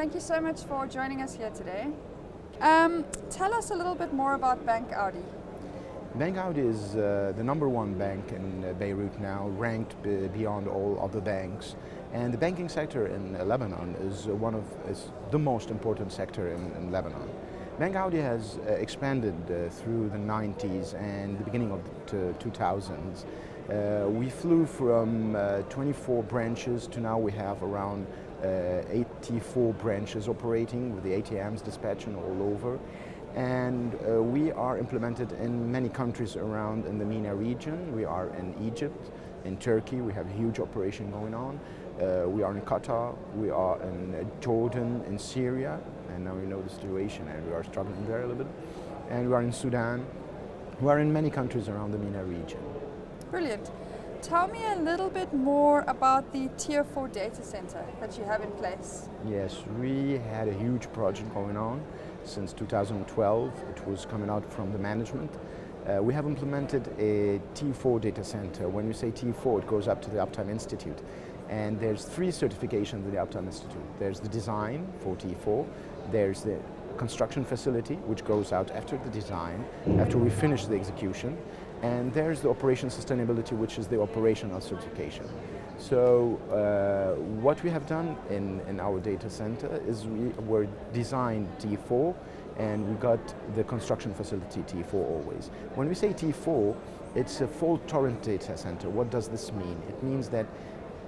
thank you so much for joining us here today. Tell us a little bit more about Bank Audi. Bank Audi is the number one bank in Beirut now, ranked beyond all other banks. And the banking sector in Lebanon is the most important sector in Lebanon. Bank Audi has expanded through the 90s and the beginning of the 2000s. We flew from 24 branches to now we have around 84 branches operating with the ATMs dispatching all over. And we are implemented in many countries around in the MENA region. We are in Egypt, in Turkey, we have a huge operation going on. We are in Qatar, we are in Jordan, in Syria, and now we know the situation and we are struggling there a little bit. And we are in Sudan. We are in many countries around the MENA region. Brilliant. Tell me a little bit more about the Tier 4 data center that you have in place. Yes, we had a huge project going on since 2012. It was coming out from the management. We have implemented a T4 data center. When we say T4, it goes up to the Uptime Institute. And there's 3 certifications in the Uptime Institute. There's the design for T4, there's the construction facility, which goes out after the design, after we finish the execution, and there's the operation sustainability, which is the operational certification. So what we have done in our data center is we were designed T4 and we got the construction facility T4 always. When we say T4, it's a fault tolerant data center. What does this mean? It means that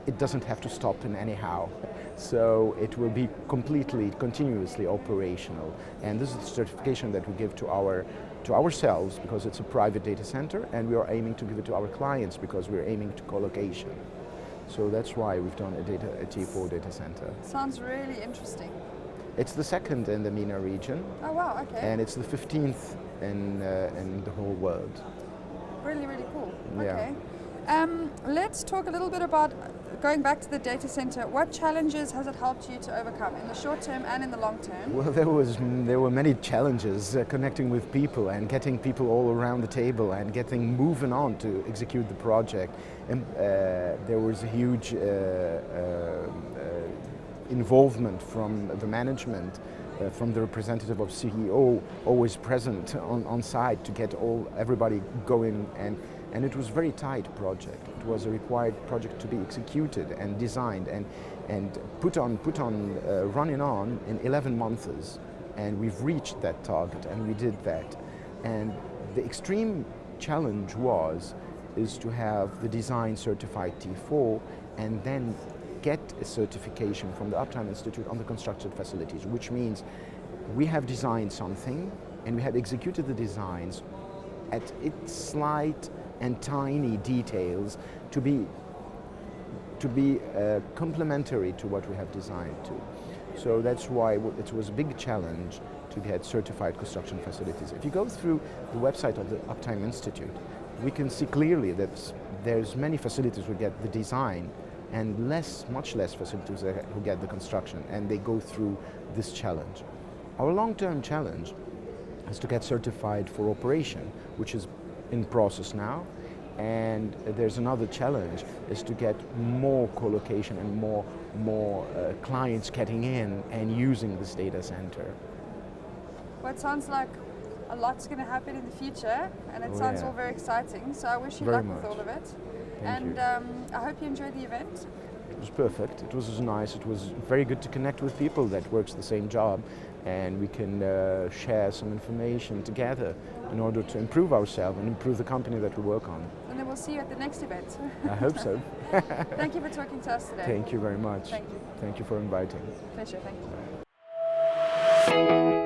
it doesn't have to stop in anyhow. So it will be completely, continuously operational. And this is the certification that we give to ourselves because it's a private data center, and we are aiming to give it to our clients because we're aiming to co-location. So that's why we've done a T4 data center. Sounds really interesting. It's the second in the MENA region. Oh wow, okay. And it's the 15th in the whole world. Really, really cool. Yeah. Okay. Let's talk a little bit about going back to the data center. What challenges has it helped you to overcome in the short term and in the long term? Well, there were many challenges connecting with people and getting people all around the table and getting moving on to execute the project. And there was a huge involvement from the management, from the representative of CEO, always present on site to get everybody going, and it was a very tight project. It was a required project to be executed and designed and put on running on in 11 months, and we've reached that target and we did that. And the extreme challenge is to have the design certified T4 and then get a certification from the Uptime Institute on the constructed facilities, which means we have designed something and we have executed the designs at its slight and tiny details to be complementary to what we have designed to. So that's why it was a big challenge to get certified construction facilities. If you go through the website of the Uptime Institute, we can see clearly that there's many facilities who get the design and much less facilities who get the construction, and they go through this challenge. Our long-term challenge is to get certified for operation, which is in process now, and there's another challenge is to get more co-location and more clients getting in and using this data center. Well, it sounds like a lot's going to happen in the future, and it sounds all very exciting. So I wish you luck with all of it. Thank you. I hope you enjoyed the event. It was perfect. It was nice. It was very good to connect with people that works the same job, and we can share some information together in order to improve ourselves and improve the company that we work on. And then we'll see you at the next event. I hope so. Thank you for talking to us today. Thank you very much. Thank you. Thank you for inviting. Pleasure. Thank you.